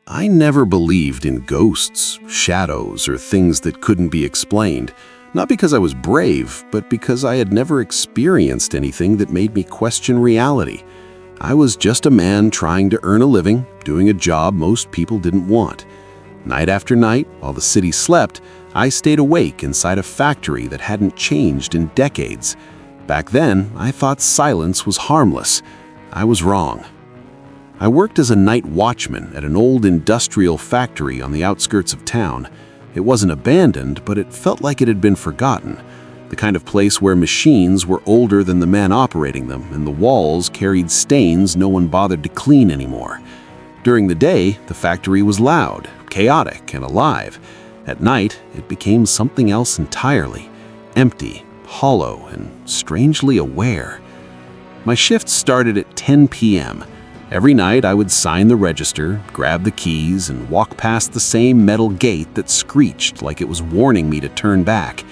I never believed in ghosts, shadows, or things that couldn't be explained, not because I was brave, but because I had never experienced anything that made me question reality. I was just a man trying to earn a living, doing a job most people didn't want. Night after night, while the city slept, I stayed awake inside a factory that hadn't changed in decades. Back then, I thought silence was harmless. I was wrong. I worked as a night watchman at an old industrial factory on the outskirts of town. It wasn't abandoned, but it felt like it had been forgotten. The kind of place where machines were older than the man operating them, and the walls carried stains no one bothered to clean anymore. During the day, the factory was loud, chaotic, and alive. At night, it became something else entirely, empty, hollow, and strangely aware. My shift started at 10 p.m. Every night, I would sign the register, grab the keys, and walk past the same metal gate that screeched like it was warning me to turn back.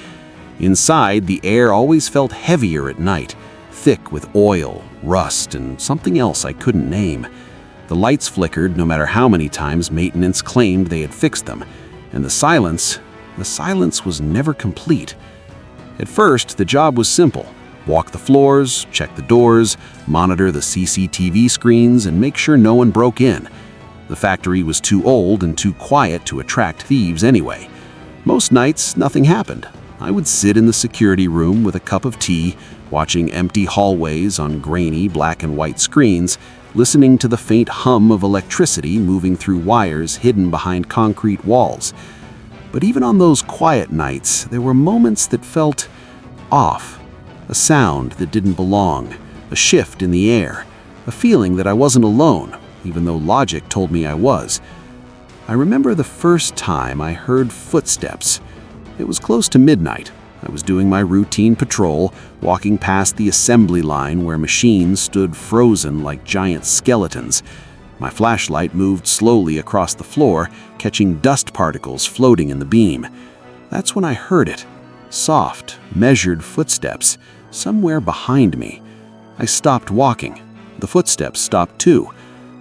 Inside, the air always felt heavier at night, thick with oil, rust, and something else I couldn't name. The lights flickered no matter how many times maintenance claimed they had fixed them, and the silence was never complete. At first, the job was simple. Walk the floors, check the doors, monitor the CCTV screens, and make sure no one broke in. The factory was too old and too quiet to attract thieves anyway. Most nights, nothing happened. I would sit in the security room with a cup of tea, watching empty hallways on grainy black and white screens, listening to the faint hum of electricity moving through wires hidden behind concrete walls. But even on those quiet nights, there were moments that felt off. A sound that didn't belong, a shift in the air, a feeling that I wasn't alone, even though logic told me I was. I remember the first time I heard footsteps. It was close to midnight. I was doing my routine patrol, walking past the assembly line where machines stood frozen like giant skeletons. My flashlight moved slowly across the floor, catching dust particles floating in the beam. That's when I heard it. Soft, measured footsteps, somewhere behind me. I stopped walking. The footsteps stopped too.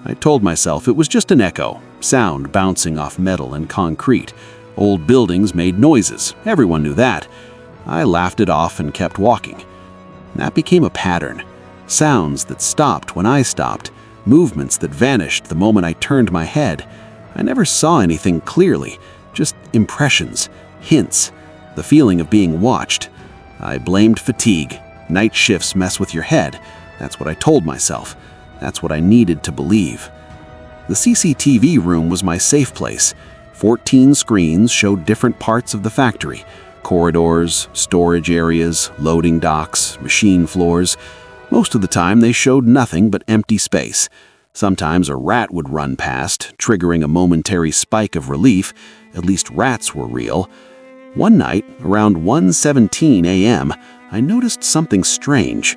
I told myself it was just an echo, sound bouncing off metal and concrete. Old buildings made noises. Everyone knew that. I laughed it off and kept walking. That became a pattern. Sounds that stopped when I stopped, movements that vanished the moment I turned my head. I never saw anything clearly, just impressions, hints, the feeling of being watched. I blamed fatigue. Night shifts mess with your head. That's what I told myself. That's what I needed to believe. The CCTV room was my safe place. 14 screens showed different parts of the factory. Corridors, storage areas, loading docks, machine floors. Most of the time they showed nothing but empty space. Sometimes a rat would run past, triggering a momentary spike of relief. At least rats were real. One night, around 1:17 a.m., I noticed something strange.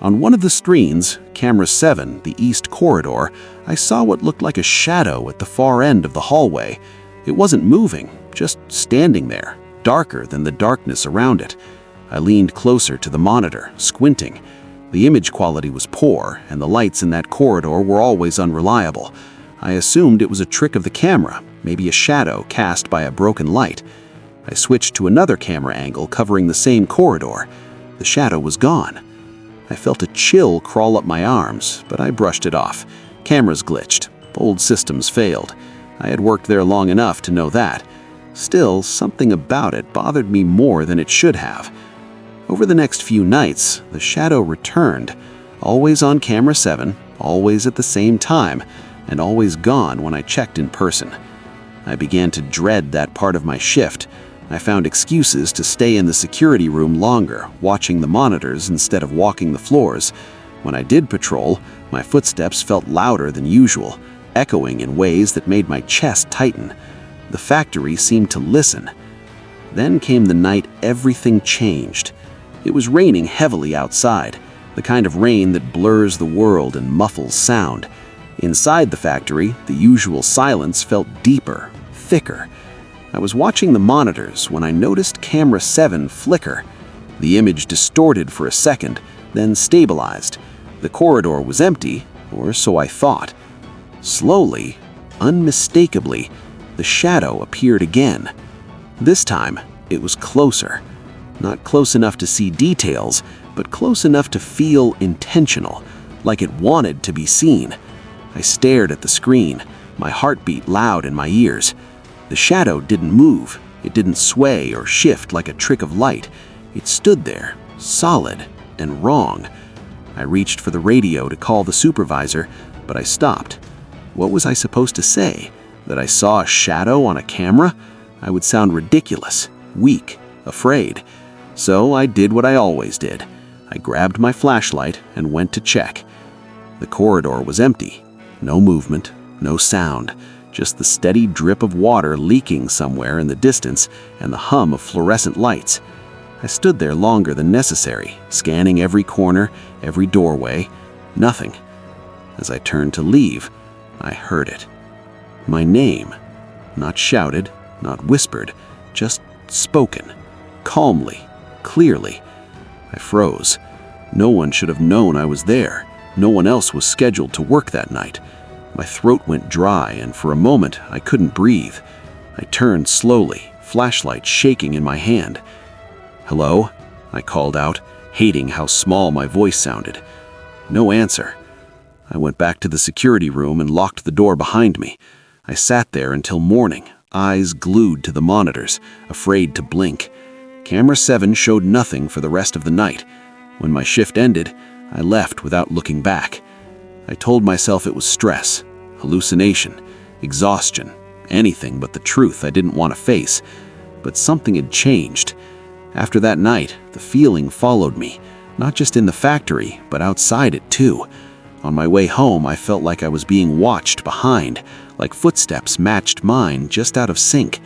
On one of the screens, camera 7, the east corridor, I saw what looked like a shadow at the far end of the hallway. It wasn't moving, just standing there, darker than the darkness around it. I leaned closer to the monitor, squinting. The image quality was poor, and the lights in that corridor were always unreliable. I assumed it was a trick of the camera, maybe a shadow cast by a broken light. I switched to another camera angle covering the same corridor. The shadow was gone. I felt a chill crawl up my arms, but I brushed it off. Cameras glitched. Old systems failed. I had worked there long enough to know that. Still, something about it bothered me more than it should have. Over the next few nights, the shadow returned, always on camera 7, always at the same time, and always gone when I checked in person. I began to dread that part of my shift. I found excuses to stay in the security room longer, watching the monitors instead of walking the floors. When I did patrol, my footsteps felt louder than usual, echoing in ways that made my chest tighten. The factory seemed to listen. Then came the night everything changed. It was raining heavily outside, the kind of rain that blurs the world and muffles sound. Inside the factory, the usual silence felt deeper, thicker. I was watching the monitors when I noticed camera 7 flicker. The image distorted for a second, then stabilized. The corridor was empty, or so I thought. Slowly, unmistakably, the shadow appeared again. This time, it was closer. Not close enough to see details, but close enough to feel intentional, like it wanted to be seen. I stared at the screen, my heartbeat loud in my ears. The shadow didn't move. It didn't sway or shift like a trick of light. It stood there, solid and wrong. I reached for the radio to call the supervisor, but I stopped. What was I supposed to say? That I saw a shadow on a camera? I would sound ridiculous, weak, afraid. So I did what I always did. I grabbed my flashlight and went to check. The corridor was empty. No movement, no sound, just the steady drip of water leaking somewhere in the distance and the hum of fluorescent lights. I stood there longer than necessary, scanning every corner, every doorway. Nothing. As I turned to leave, I heard it. My name. Not shouted, not whispered, just spoken. Calmly, clearly. I froze. No one should have known I was there. No one else was scheduled to work that night. My throat went dry, and for a moment I couldn't breathe. I turned slowly, flashlight shaking in my hand. "Hello?" I called out, hating how small my voice sounded. No answer. I went back to the security room and locked the door behind me. I sat there until morning, eyes glued to the monitors, afraid to blink. Camera 7 showed nothing for the rest of the night. When my shift ended, I left without looking back. I told myself it was stress, hallucination, exhaustion, anything but the truth I didn't want to face. But something had changed. After that night, the feeling followed me, not just in the factory, but outside it too. On my way home, I felt like I was being watched behind, like footsteps matched mine just out of sync.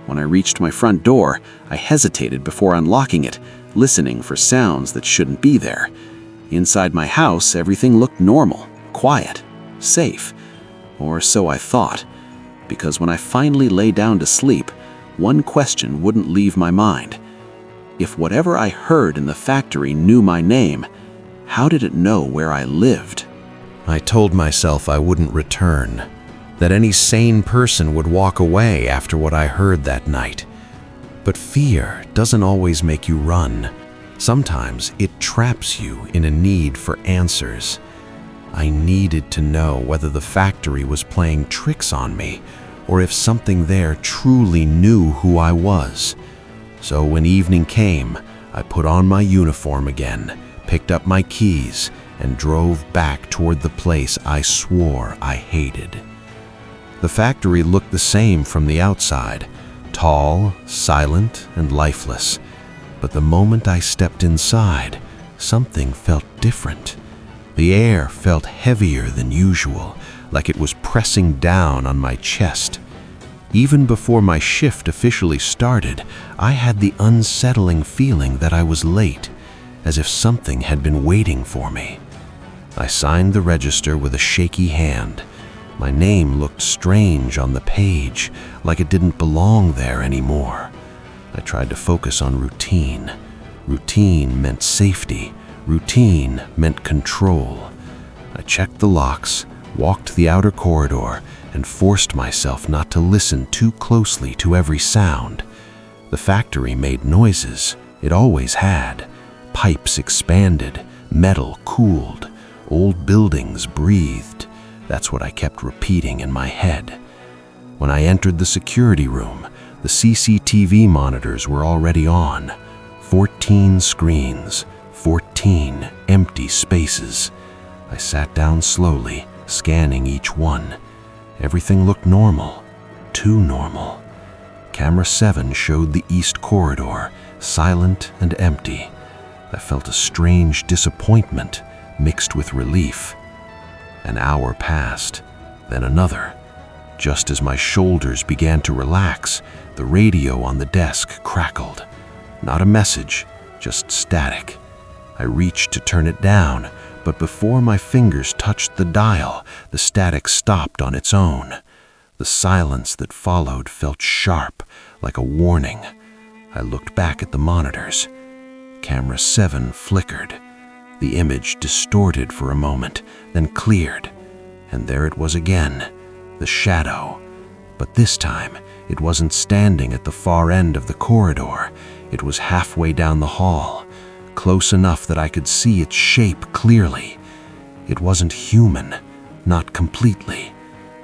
When I reached my front door, I hesitated before unlocking it, listening for sounds that shouldn't be there. Inside my house, everything looked normal, quiet, safe. Or so I thought, because when I finally lay down to sleep, one question wouldn't leave my mind. If whatever I heard in the factory knew my name, how did it know where I lived? I told myself I wouldn't return, that any sane person would walk away after what I heard that night. But fear doesn't always make you run. Sometimes it traps you in a need for answers. I needed to know whether the factory was playing tricks on me, or if something there truly knew who I was. So when evening came, I put on my uniform again, picked up my keys, and drove back toward the place I swore I hated. The factory looked the same from the outside, tall, silent, and lifeless. But the moment I stepped inside, something felt different. The air felt heavier than usual, like it was pressing down on my chest. Even before my shift officially started, I had the unsettling feeling that I was late, as if something had been waiting for me. I signed the register with a shaky hand. My name looked strange on the page, like it didn't belong there anymore. I tried to focus on routine. Routine meant safety. Routine meant control. I checked the locks, walked the outer corridor, and forced myself not to listen too closely to every sound. The factory made noises. It always had. Pipes expanded, metal cooled, old buildings breathed. That's what I kept repeating in my head. When I entered the security room, the CCTV monitors were already on. 14 screens, 14 empty spaces. I sat down slowly, scanning each one. Everything looked normal, too normal. Camera 7 showed the east corridor, silent and empty. I felt a strange disappointment mixed with relief. An hour passed, then another. Just as my shoulders began to relax, the radio on the desk crackled. Not a message, just static. I reached to turn it down, but before my fingers touched the dial, the static stopped on its own. The silence that followed felt sharp, like a warning. I looked back at the monitors. Camera 7 flickered. The image distorted for a moment, then cleared, and there it was again, the shadow. But this time, it wasn't standing at the far end of the corridor. It was halfway down the hall, close enough that I could see its shape clearly. It wasn't human, not completely.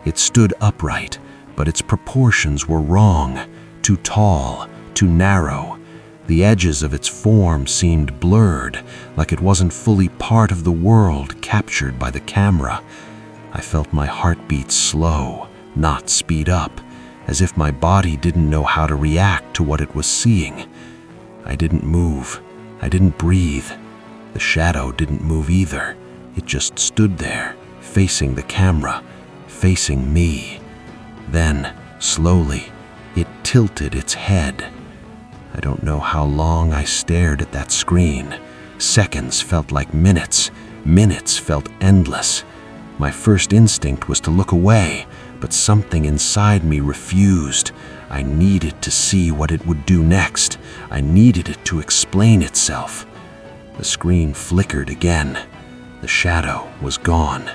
It stood upright, but its proportions were wrong, too tall, too narrow. The edges of its form seemed blurred, like it wasn't fully part of the world captured by the camera. I felt my heartbeat slow, not speed up, as if my body didn't know how to react to what it was seeing. I didn't move. I didn't breathe. The shadow didn't move either. It just stood there, facing the camera, facing me. Then, slowly, it tilted its head. I don't know how long I stared at that screen. Seconds felt like minutes. Minutes felt endless. My first instinct was to look away, but something inside me refused. I needed to see what it would do next. I needed it to explain itself. The screen flickered again. The shadow was gone.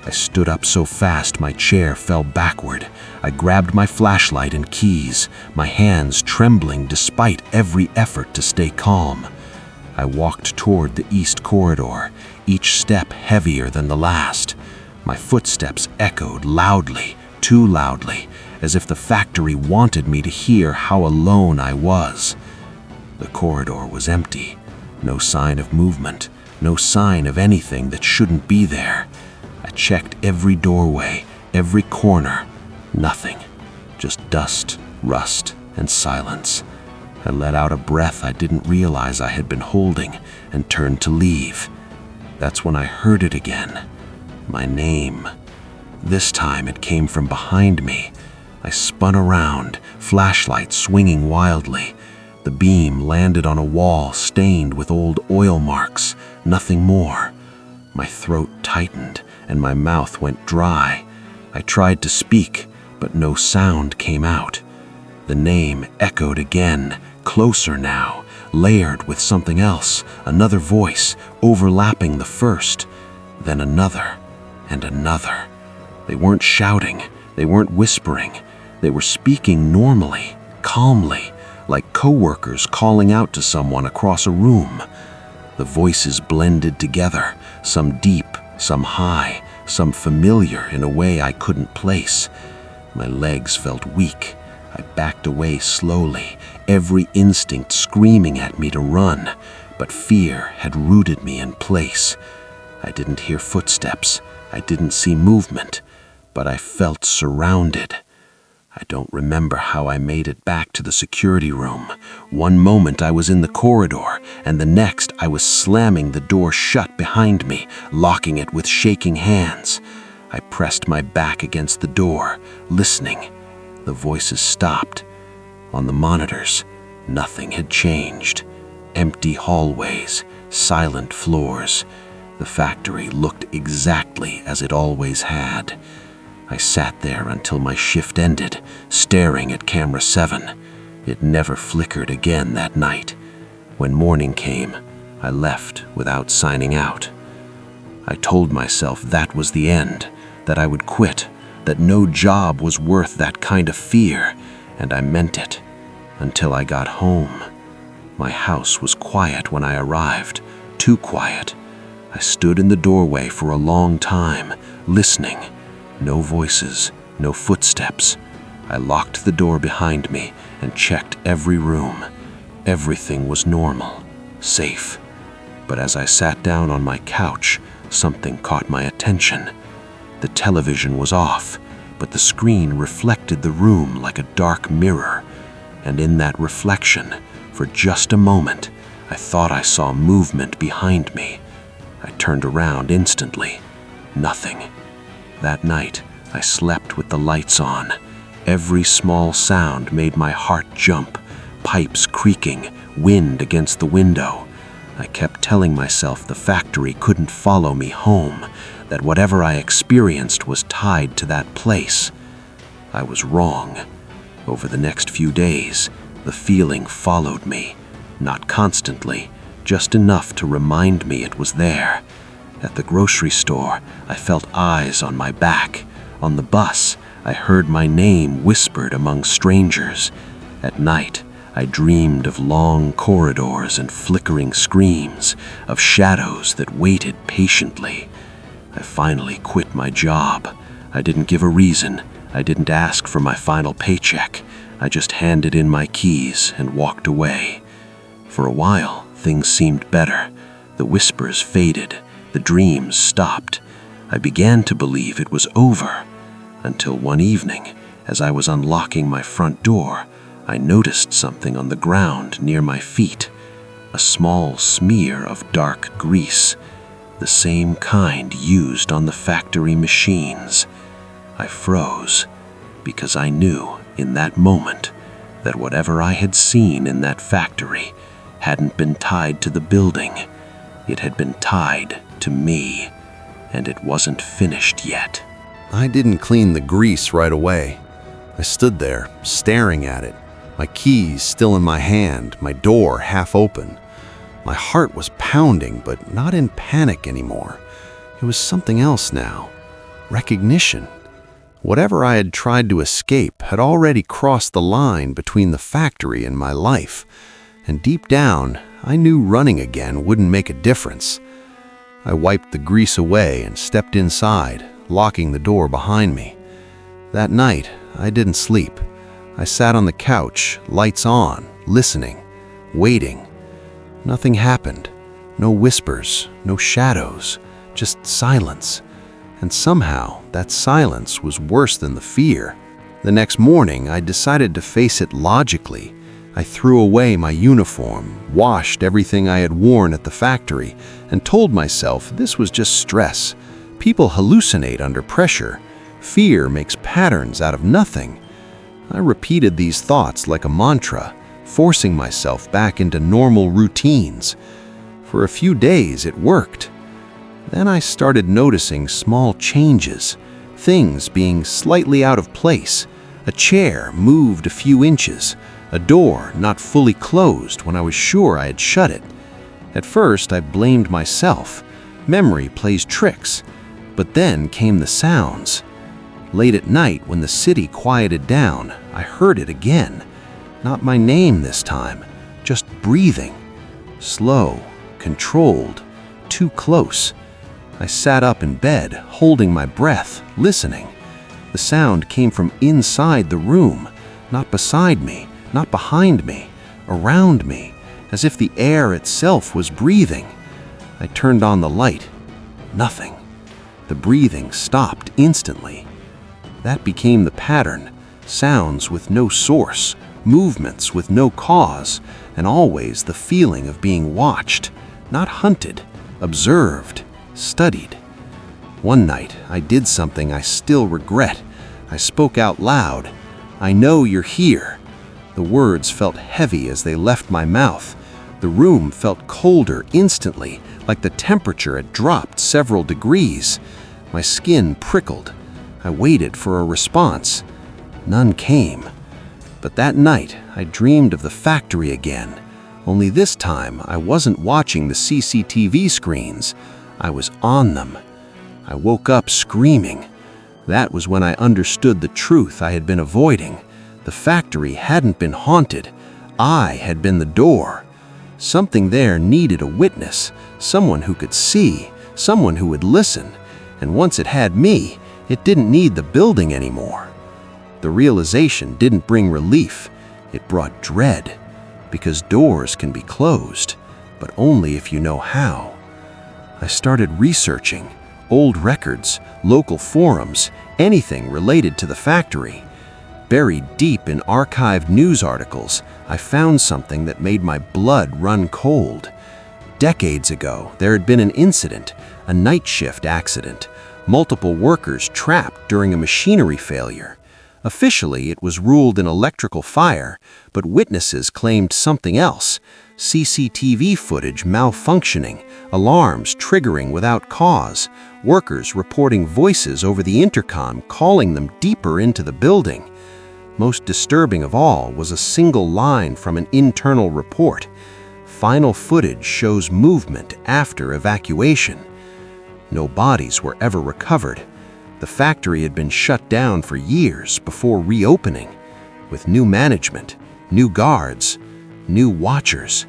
I stood up so fast my chair fell backward. I grabbed my flashlight and keys, my hands trembling despite every effort to stay calm. I walked toward the east corridor, each step heavier than the last. My footsteps echoed loudly, too loudly, as if the factory wanted me to hear how alone I was. The corridor was empty. No sign of movement, no sign of anything that shouldn't be there. I checked every doorway, every corner. Nothing. Just dust, rust, and silence. I let out a breath I didn't realize I had been holding and turned to leave. That's when I heard it again. My name. This time it came from behind me. I spun around, flashlight swinging wildly. The beam landed on a wall stained with old oil marks, nothing more. My throat tightened and my mouth went dry. I tried to speak, but no sound came out. The name echoed again, closer now, layered with something else, another voice, overlapping the first. Then another, and another. They weren't shouting, they weren't whispering. They were speaking normally, calmly, like coworkers calling out to someone across a room. The voices blended together, some deep, some high, some familiar in a way I couldn't place. My legs felt weak. I backed away slowly, every instinct screaming at me to run, but fear had rooted me in place. I didn't hear footsteps. I didn't see movement, but I felt surrounded. I don't remember how I made it back to the security room. One moment I was in the corridor, and the next I was slamming the door shut behind me, locking it with shaking hands. I pressed my back against the door, listening. The voices stopped. On the monitors, nothing had changed. Empty hallways, silent floors. The factory looked exactly as it always had. I sat there until my shift ended, staring at camera 7. It never flickered again that night. When morning came, I left without signing out. I told myself that was the end, that I would quit, that no job was worth that kind of fear, and I meant it. Until I got home. My house was quiet when I arrived, too quiet. I stood in the doorway for a long time, listening. No voices, no footsteps. I locked the door behind me and checked every room. Everything was normal, safe. But as I sat down on my couch, something caught my attention. The television was off, but the screen reflected the room like a dark mirror. And in that reflection, for just a moment, I thought I saw movement behind me. I turned around instantly. Nothing. That night, I slept with the lights on. Every small sound made my heart jump. Pipes creaking, wind against the window. I kept telling myself the factory couldn't follow me home, that whatever I experienced was tied to that place. I was wrong. Over the next few days, the feeling followed me. Not constantly, just enough to remind me it was there. At the grocery store, I felt eyes on my back. On the bus, I heard my name whispered among strangers. At night, I dreamed of long corridors and flickering screams, of shadows that waited patiently. I finally quit my job. I didn't give a reason. I didn't ask for my final paycheck. I just handed in my keys and walked away. For a while, things seemed better. The whispers faded. The dreams stopped. I began to believe it was over. Until one evening, as I was unlocking my front door, I noticed something on the ground near my feet. A small smear of dark grease, the same kind used on the factory machines. I froze, because I knew in that moment that whatever I had seen in that factory hadn't been tied to the building. It had been tied to me, and it wasn't finished yet. I didn't clean the grease right away. I stood there, staring at it, my keys still in my hand, my door half open. My heart was pounding, but not in panic anymore. It was something else now. Recognition. Whatever I had tried to escape had already crossed the line between the factory and my life, and deep down, I knew running again wouldn't make a difference. I wiped the grease away and stepped inside, locking the door behind me. That night, I didn't sleep. I sat on the couch, lights on, listening, waiting. Nothing happened. No whispers, no shadows, just silence. And somehow, that silence was worse than the fear. The next morning, I decided to face it logically. I threw away my uniform, washed everything I had worn at the factory, and told myself this was just stress. People hallucinate under pressure. Fear makes patterns out of nothing. I repeated these thoughts like a mantra, forcing myself back into normal routines. For a few days, it worked. Then I started noticing small changes, things being slightly out of place. A chair moved a few inches, a door not fully closed when I was sure I had shut it. At first, I blamed myself. Memory plays tricks. But then came the sounds. Late at night, when the city quieted down, I heard it again. Not my name this time, just breathing. Slow, controlled, too close. I sat up in bed, holding my breath, listening. The sound came from inside the room, not beside me, not behind me, around me, as if the air itself was breathing. I turned on the light. Nothing. The breathing stopped instantly. That became the pattern. Sounds with no source, movements with no cause, and always the feeling of being watched, not hunted, observed, studied. One night, I did something I still regret. I spoke out loud. "I know you're here." The words felt heavy as they left my mouth. The room felt colder instantly, like the temperature had dropped several degrees. My skin prickled. I waited for a response. None came. But that night, I dreamed of the factory again. Only this time, I wasn't watching the CCTV screens. I was on them. I woke up screaming. That was when I understood the truth I had been avoiding. The factory hadn't been haunted. I had been the door. Something there needed a witness, someone who could see, someone who would listen. And once it had me, it didn't need the building anymore. The realization didn't bring relief. It brought dread. Because doors can be closed, but only if you know how. I started researching old records, local forums, anything related to the factory. Buried deep in archived news articles, I found something that made my blood run cold. Decades ago, there had been an incident, a night shift accident, multiple workers trapped during a machinery failure. Officially, it was ruled an electrical fire, but witnesses claimed something else. CCTV footage malfunctioning, alarms triggering without cause, workers reporting voices over the intercom calling them deeper into the building. Most disturbing of all was a single line from an internal report. Final footage shows movement after evacuation. No bodies were ever recovered, The factory had been shut down for years before reopening, with new management, new guards, new watchers.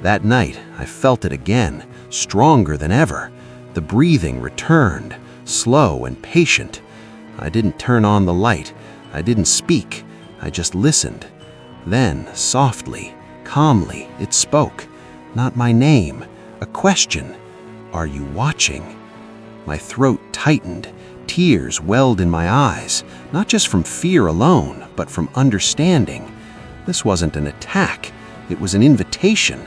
That night, I felt it again, stronger than ever. The breathing returned, slow and patient. I didn't turn on the light. I didn't speak. I just listened. Then, softly, calmly, it spoke. Not my name, a question. Are you watching? My throat tightened. Tears welled in my eyes, not just from fear alone, but from understanding. This wasn't an attack. It was an invitation.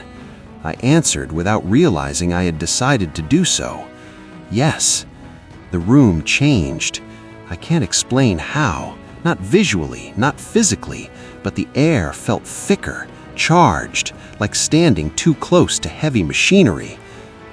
I answered without realizing I had decided to do so. Yes. The room changed. I can't explain how. Not visually, not physically, but the air felt thicker, charged, like standing too close to heavy machinery.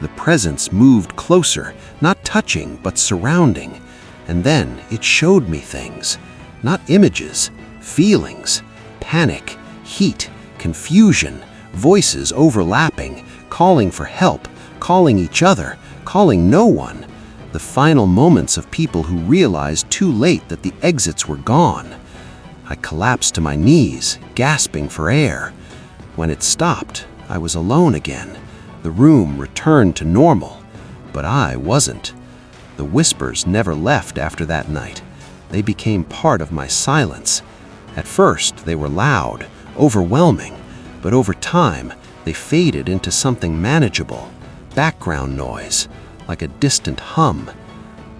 The presence moved closer, not touching, but surrounding. And then it showed me things. Not images, feelings. Panic, heat, confusion, voices overlapping, calling for help, calling each other, calling no one. The final moments of people who realized too late that the exits were gone. I collapsed to my knees, gasping for air. When it stopped, I was alone again. The room returned to normal, but I wasn't. The whispers never left after that night. They became part of my silence. At first, they were loud, overwhelming, but over time, they faded into something manageable, background noise, like a distant hum.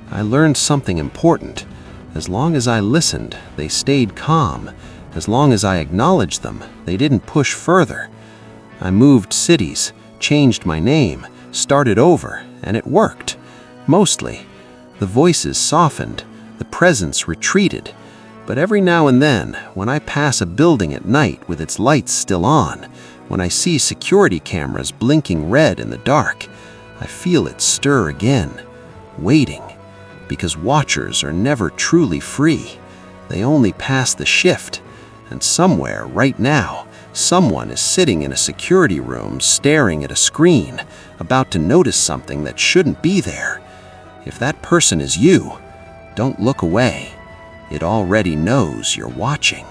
I learned something important. As long as I listened, they stayed calm. As long as I acknowledged them, they didn't push further. I moved cities, changed my name, started over, and it worked. Mostly. The voices softened, the presence retreated. But every now and then, when I pass a building at night with its lights still on, when I see security cameras blinking red in the dark, I feel it stir again, waiting. Because watchers are never truly free. They only pass the shift. And somewhere, right now, someone is sitting in a security room staring at a screen, about to notice something that shouldn't be there. If that person is you, don't look away. It already knows you're watching.